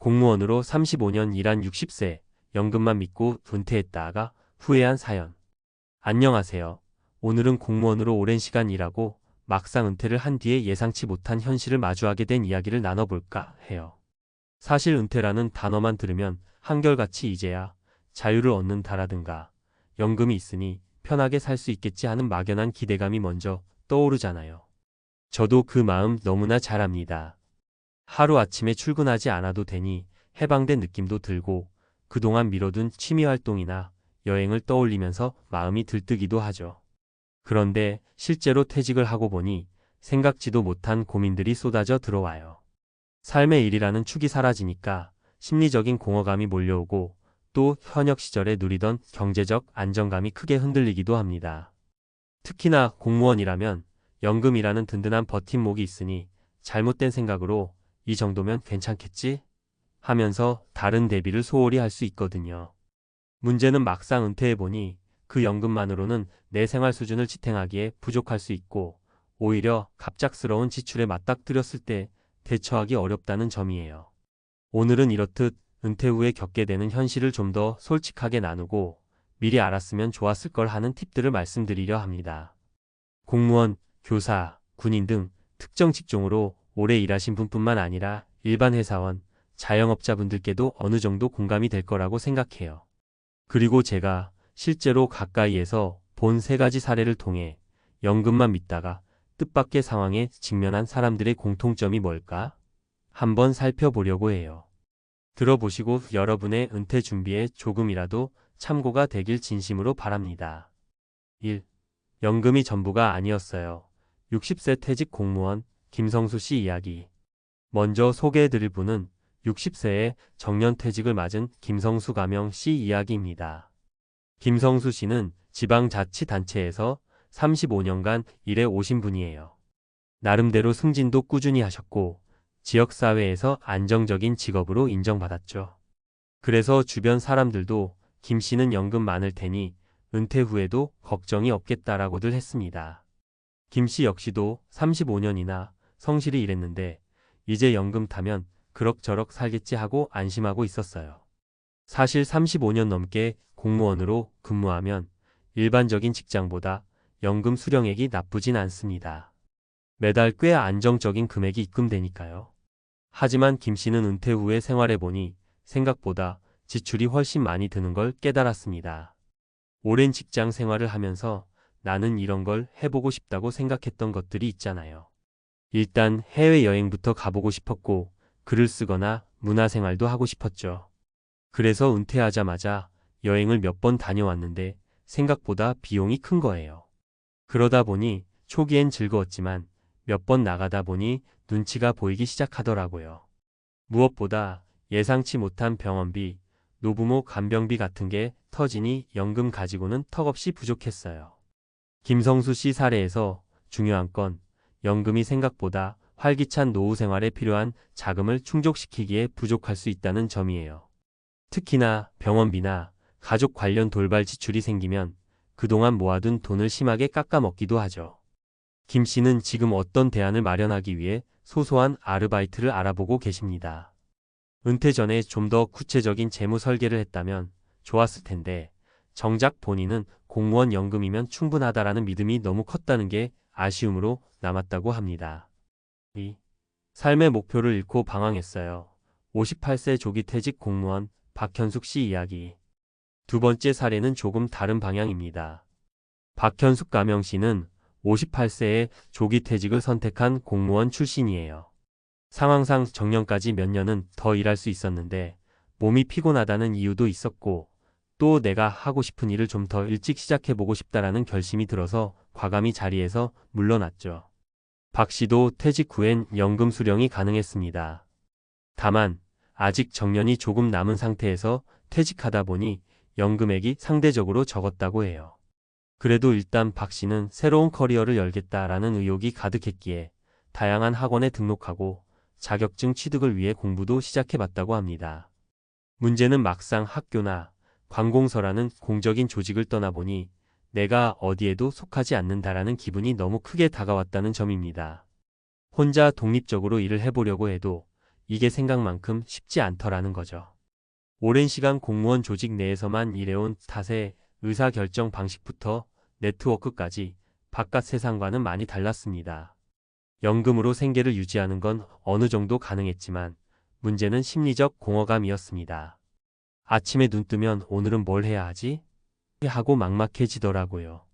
공무원으로 35년 일한 60세, 연금만 믿고 은퇴했다가 후회한 사연. 안녕하세요. 오늘은 공무원으로 오랜 시간 일하고 막상 은퇴를 한 뒤에 예상치 못한 현실을 마주하게 된 이야기를 나눠볼까 해요. 사실 은퇴라는 단어만 들으면 한결같이 이제야 자유를 얻는다라든가 연금이 있으니 편하게 살 수 있겠지 하는 막연한 기대감이 먼저 떠오르잖아요. 저도 그 마음 너무나 잘 압니다. 하루아침에 출근하지 않아도 되니 해방된 느낌도 들고 그동안 미뤄둔 취미활동이나 여행을 떠올리면서 마음이 들뜨기도 하죠. 그런데 실제로 퇴직을 하고 보니 생각지도 못한 고민들이 쏟아져 들어와요. 삶의 일이라는 축이 사라지니까 심리적인 공허감이 몰려오고 또 현역 시절에 누리던 경제적 안정감이 크게 흔들리기도 합니다. 특히나 공무원이라면 연금이라는 든든한 버팀목이 있으니 잘못된 생각으로 이 정도면 괜찮겠지? 하면서 다른 대비를 소홀히 할 수 있거든요. 문제는 막상 은퇴해보니 그 연금만으로는 내 생활 수준을 지탱하기에 부족할 수 있고 오히려 갑작스러운 지출에 맞닥뜨렸을 때 대처하기 어렵다는 점이에요. 오늘은 이렇듯 은퇴 후에 겪게 되는 현실을 좀 더 솔직하게 나누고 미리 알았으면 좋았을 걸 하는 팁들을 말씀드리려 합니다. 공무원, 교사, 군인 등 특정 직종으로 오래 일하신 분뿐만 아니라 일반 회사원, 자영업자분들께도 어느 정도 공감이 될 거라고 생각해요. 그리고 제가 실제로 가까이에서 본 3가지 사례를 통해 연금만 믿다가 뜻밖의 상황에 직면한 사람들의 공통점이 뭘까? 한번 살펴보려고 해요. 들어보시고 여러분의 은퇴 준비에 조금이라도 참고가 되길 진심으로 바랍니다. 1. 연금이 전부가 아니었어요. 60세 퇴직 공무원 김성수 씨 이야기. 먼저 소개해드릴 분은 60세에 정년퇴직을 맞은 김성수 가명 씨 이야기입니다. 김성수 씨는 지방자치단체에서 35년간 일해 오신 분이에요. 나름대로 승진도 꾸준히 하셨고 지역사회에서 안정적인 직업으로 인정받았죠. 그래서 주변 사람들도 김 씨는 연금 많을 테니 은퇴 후에도 걱정이 없겠다라고들 했습니다. 김 씨 역시도 35년이나 성실히 일했는데 이제 연금 타면 그럭저럭 살겠지 하고 안심하고 있었어요. 사실 35년 넘게 공무원으로 근무하면 일반적인 직장보다 연금 수령액이 나쁘진 않습니다. 매달 꽤 안정적인 금액이 입금되니까요. 하지만 김 씨는 은퇴 후에 생활해보니 생각보다 지출이 훨씬 많이 드는 걸 깨달았습니다. 오랜 직장 생활을 하면서 나는 이런 걸 해보고 싶다고 생각했던 것들이 있잖아요. 일단 해외여행부터 가보고 싶었고 글을 쓰거나 문화생활도 하고 싶었죠. 그래서 은퇴하자마자 여행을 몇 번 다녀왔는데 생각보다 비용이 큰 거예요. 그러다 보니 초기엔 즐거웠지만 몇 번 나가다 보니 눈치가 보이기 시작하더라고요. 무엇보다 예상치 못한 병원비, 노부모 간병비 같은 게 터지니 연금 가지고는 턱없이 부족했어요. 김성수 씨 사례에서 중요한 건 연금이 생각보다 활기찬 노후 생활에 필요한 자금을 충족시키기에 부족할 수 있다는 점이에요. 특히나 병원비나 가족 관련 돌발 지출이 생기면 그동안 모아둔 돈을 심하게 깎아먹기도 하죠. 김 씨는 지금 어떤 대안을 마련하기 위해 소소한 아르바이트를 알아보고 계십니다. 은퇴 전에 좀 더 구체적인 재무 설계를 했다면 좋았을 텐데 정작 본인은 공무원 연금이면 충분하다라는 믿음이 너무 컸다는 게 아쉬움으로 남았다고 합니다. 2. 삶의 목표를 잃고 방황했어요. 58세 조기 퇴직 공무원 박현숙 씨 이야기. 두 번째 사례는 조금 다른 방향입니다. 박현숙 가명 씨는 58세에 조기 퇴직을 선택한 공무원 출신이에요. 상황상 정년까지 몇 년은 더 일할 수 있었는데 몸이 피곤하다는 이유도 있었고 또 내가 하고 싶은 일을 좀 더 일찍 시작해보고 싶다라는 결심이 들어서 과감히 자리에서 물러났죠. 박 씨도 퇴직 후엔 연금 수령이 가능했습니다. 다만 아직 정년이 조금 남은 상태에서 퇴직하다 보니 연금액이 상대적으로 적었다고 해요. 그래도 일단 박 씨는 새로운 커리어를 열겠다라는 의욕이 가득했기에 다양한 학원에 등록하고 자격증 취득을 위해 공부도 시작해봤다고 합니다. 문제는 막상 학교나 관공서라는 공적인 조직을 떠나보니 내가 어디에도 속하지 않는다라는 기분이 너무 크게 다가왔다는 점입니다. 혼자 독립적으로 일을 해보려고 해도 이게 생각만큼 쉽지 않더라는 거죠. 오랜 시간 공무원 조직 내에서만 일해온 탓에 의사결정 방식부터 네트워크까지 바깥 세상과는 많이 달랐습니다. 연금으로 생계를 유지하는 건 어느 정도 가능했지만 문제는 심리적 공허감이었습니다. 아침에 눈 뜨면 오늘은 뭘 해야 하지? 하고 막막해지더라고요.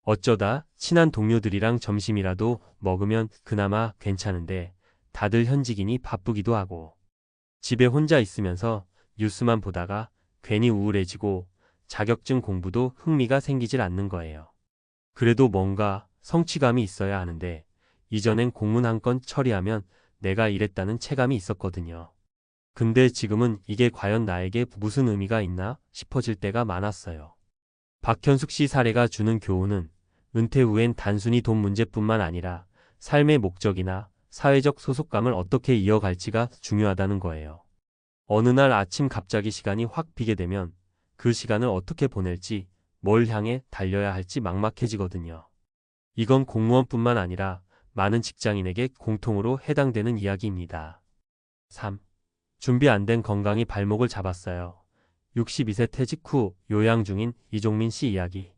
어쩌다 친한 동료들이랑 점심이라도 먹으면 그나마 괜찮은데 다들 현직이니 바쁘기도 하고 집에 혼자 있으면서 뉴스만 보다가 괜히 우울해지고 자격증 공부도 흥미가 생기질 않는 거예요. 그래도 뭔가 성취감이 있어야 하는데 이전엔 공문 한 건 처리하면 내가 이랬다는 체감이 있었거든요. 근데 지금은 이게 과연 나에게 무슨 의미가 있나 싶어질 때가 많았어요. 박현숙 씨 사례가 주는 교훈은 은퇴 후엔 단순히 돈 문제뿐만 아니라 삶의 목적이나 사회적 소속감을 어떻게 이어갈지가 중요하다는 거예요. 어느 날 아침 갑자기 시간이 확 비게 되면 그 시간을 어떻게 보낼지, 뭘 향해 달려야 할지 막막해지거든요. 이건 공무원뿐만 아니라 많은 직장인에게 공통으로 해당되는 이야기입니다. 3. 준비 안 된 건강이 발목을 잡았어요. 62세 퇴직 후 요양 중인 이종민 씨 이야기.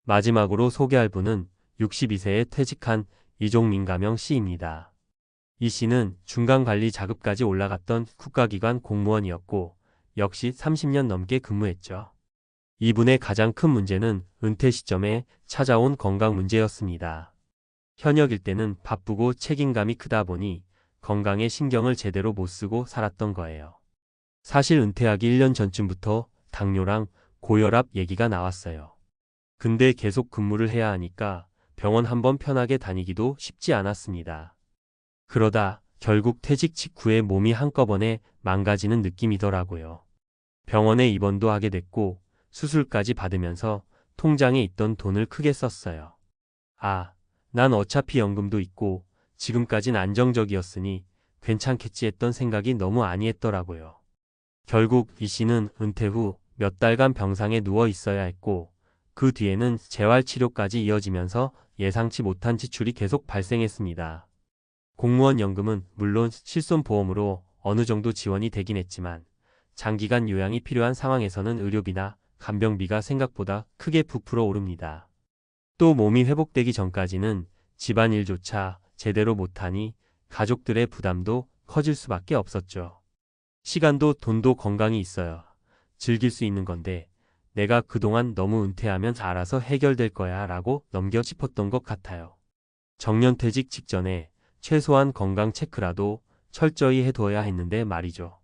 마지막으로 소개할 분은 62세에 퇴직한 이종민 가명 씨입니다. 이 씨는 중간관리 자급까지 올라갔던 국가기관 공무원이었고 역시 30년 넘게 근무했죠. 이분의 가장 큰 문제는 은퇴 시점에 찾아온 건강 문제였습니다. 현역일 때는 바쁘고 책임감이 크다 보니 건강에 신경을 제대로 못 쓰고 살았던 거예요. 사실 은퇴하기 1년 전쯤부터 당뇨랑 고혈압 얘기가 나왔어요. 근데 계속 근무를 해야 하니까 병원 한번 편하게 다니기도 쉽지 않았습니다. 그러다 결국 퇴직 직후에 몸이 한꺼번에 망가지는 느낌이더라고요. 병원에 입원도 하게 됐고 수술까지 받으면서 통장에 있던 돈을 크게 썼어요. 아, 난 어차피 연금도 있고 지금까진 안정적이었으니 괜찮겠지 했던 생각이 너무 아니했더라고요. 결국 이 씨는 은퇴 후 몇 달간 병상에 누워 있어야 했고 그 뒤에는 재활치료까지 이어지면서 예상치 못한 지출이 계속 발생했습니다. 공무원 연금은 물론 실손보험으로 어느 정도 지원이 되긴 했지만 장기간 요양이 필요한 상황에서는 의료비나 간병비가 생각보다 크게 부풀어 오릅니다. 또 몸이 회복되기 전까지는 집안일조차 제대로 못하니 가족들의 부담도 커질 수밖에 없었죠. 시간도 돈도 건강이 있어야 즐길 수 있는 건데 내가 그동안 너무 은퇴하면 알아서 해결될 거야 라고 넘겨 짚었던 것 같아요. 정년퇴직 직전에 최소한 건강 체크라도 철저히 해두어야 했는데 말이죠.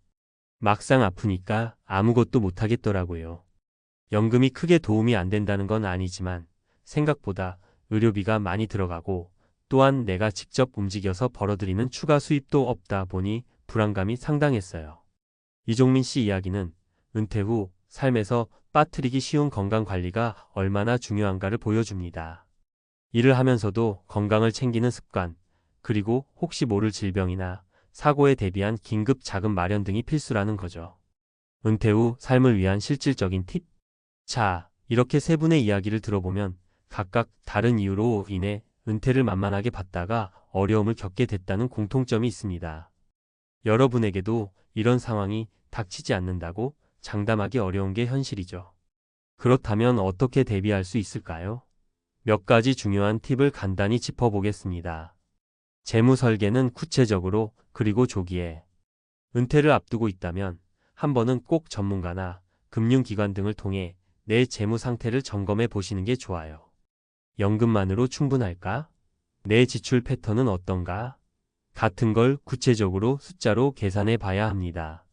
막상 아프니까 아무것도 못하겠더라고요. 연금이 크게 도움이 안 된다는 건 아니지만 생각보다 의료비가 많이 들어가고 또한 내가 직접 움직여서 벌어들이는 추가 수입도 없다 보니 불안감이 상당했어요. 이종민 씨 이야기는 은퇴 후 삶에서 빠뜨리기 쉬운 건강관리가 얼마나 중요한가를 보여줍니다. 일을 하면서도 건강을 챙기는 습관, 그리고 혹시 모를 질병이나 사고에 대비한 긴급 자금 마련 등이 필수라는 거죠. 은퇴 후 삶을 위한 실질적인 팁? 자, 이렇게 세 분의 이야기를 들어보면 각각 다른 이유로 인해 은퇴를 만만하게 봤다가 어려움을 겪게 됐다는 공통점이 있습니다. 여러분에게도 이런 상황이 닥치지 않는다고 장담하기 어려운 게 현실이죠. 그렇다면 어떻게 대비할 수 있을까요? 몇 가지 중요한 팁을 간단히 짚어보겠습니다. 재무 설계는 구체적으로 그리고 조기에. 은퇴를 앞두고 있다면 한 번은 꼭 전문가나 금융기관 등을 통해 내 재무 상태를 점검해 보시는 게 좋아요. 연금만으로 충분할까? 내 지출 패턴은 어떤가? 같은 걸 구체적으로 숫자로 계산해 봐야 합니다.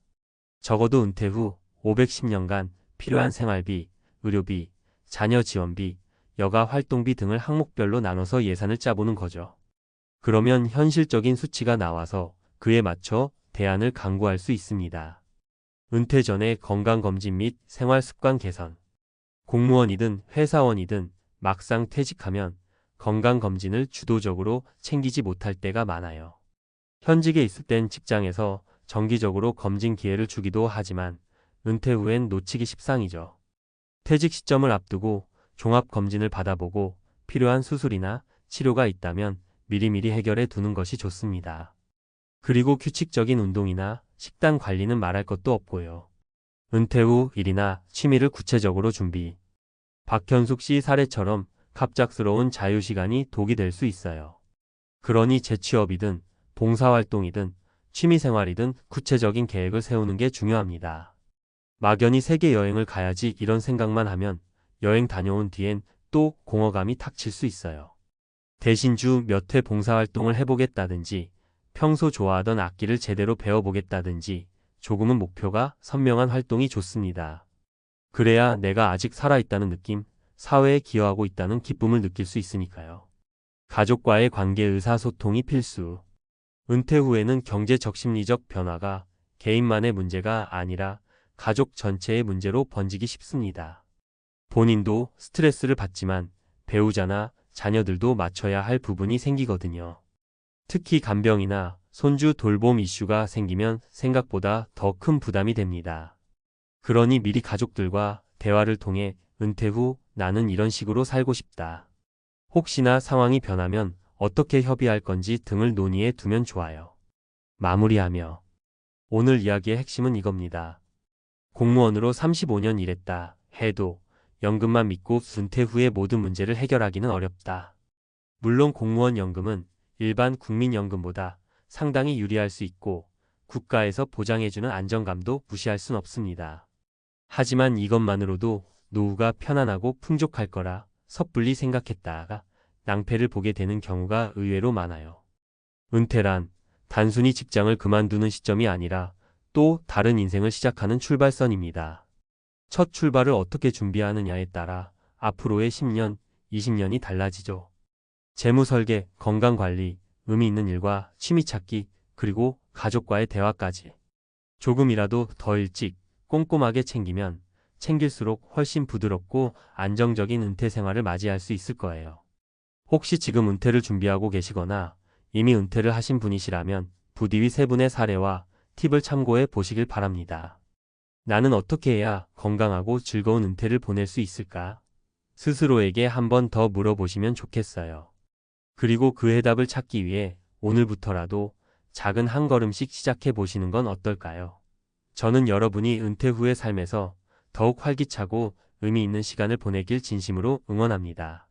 적어도 은퇴 후 510년간 필요한 생활비, 의료비, 자녀 지원비, 여가 활동비 등을 항목별로 나눠서 예산을 짜보는 거죠. 그러면 현실적인 수치가 나와서 그에 맞춰 대안을 강구할 수 있습니다. 은퇴 전에 건강검진 및 생활습관 개선. 공무원이든 회사원이든 막상 퇴직하면 건강검진을 주도적으로 챙기지 못할 때가 많아요. 현직에 있을 땐 직장에서 정기적으로 검진 기회를 주기도 하지만 은퇴 후엔 놓치기 십상이죠. 퇴직 시점을 앞두고 종합검진을 받아보고 필요한 수술이나 치료가 있다면 미리미리 해결해 두는 것이 좋습니다. 그리고 규칙적인 운동이나 식단 관리는 말할 것도 없고요. 은퇴 후 일이나 취미를 구체적으로 준비. 박현숙 씨 사례처럼 갑작스러운 자유시간이 독이 될 수 있어요. 그러니 재취업이든 봉사활동이든 취미생활이든 구체적인 계획을 세우는 게 중요합니다. 막연히 세계 여행을 가야지 이런 생각만 하면 여행 다녀온 뒤엔 또 공허감이 탁칠 수 있어요. 대신 주 몇 회 봉사활동을 해보겠다든지 평소 좋아하던 악기를 제대로 배워보겠다든지 조금은 목표가 선명한 활동이 좋습니다. 그래야 내가 아직 살아있다는 느낌, 사회에 기여하고 있다는 기쁨을 느낄 수 있으니까요. 가족과의 관계 의사소통이 필수. 은퇴 후에는 경제적 심리적 변화가 개인만의 문제가 아니라 가족 전체의 문제로 번지기 쉽습니다. 본인도 스트레스를 받지만 배우자나 자녀들도 맞춰야 할 부분이 생기거든요. 특히 간병이나 손주 돌봄 이슈가 생기면 생각보다 더 큰 부담이 됩니다. 그러니 미리 가족들과 대화를 통해 은퇴 후 나는 이런 식으로 살고 싶다. 혹시나 상황이 변하면 어떻게 협의할 건지 등을 논의해 두면 좋아요. 마무리하며 오늘 이야기의 핵심은 이겁니다. 공무원으로 35년 일했다 해도 연금만 믿고 은퇴 후의 모든 문제를 해결하기는 어렵다. 물론 공무원 연금은 일반 국민연금보다 상당히 유리할 수 있고 국가에서 보장해주는 안정감도 무시할 순 없습니다. 하지만 이것만으로도 노후가 편안하고 풍족할 거라 섣불리 생각했다가 낭패를 보게 되는 경우가 의외로 많아요. 은퇴란 단순히 직장을 그만두는 시점이 아니라 또 다른 인생을 시작하는 출발선입니다. 첫 출발을 어떻게 준비하느냐에 따라 앞으로의 10년, 20년이 달라지죠. 재무 설계, 건강 관리, 의미 있는 일과 취미 찾기, 그리고 가족과의 대화까지. 조금이라도 더 일찍 꼼꼼하게 챙기면 챙길수록 훨씬 부드럽고 안정적인 은퇴 생활을 맞이할 수 있을 거예요. 혹시 지금 은퇴를 준비하고 계시거나 이미 은퇴를 하신 분이시라면 부디 위 세 분의 사례와 팁을 참고해 보시길 바랍니다. 나는 어떻게 해야 건강하고 즐거운 은퇴를 보낼 수 있을까? 스스로에게 한 번 더 물어보시면 좋겠어요. 그리고 그 해답을 찾기 위해 오늘부터라도 작은 한 걸음씩 시작해 보시는 건 어떨까요? 저는 여러분이 은퇴 후의 삶에서 더욱 활기차고 의미 있는 시간을 보내길 진심으로 응원합니다.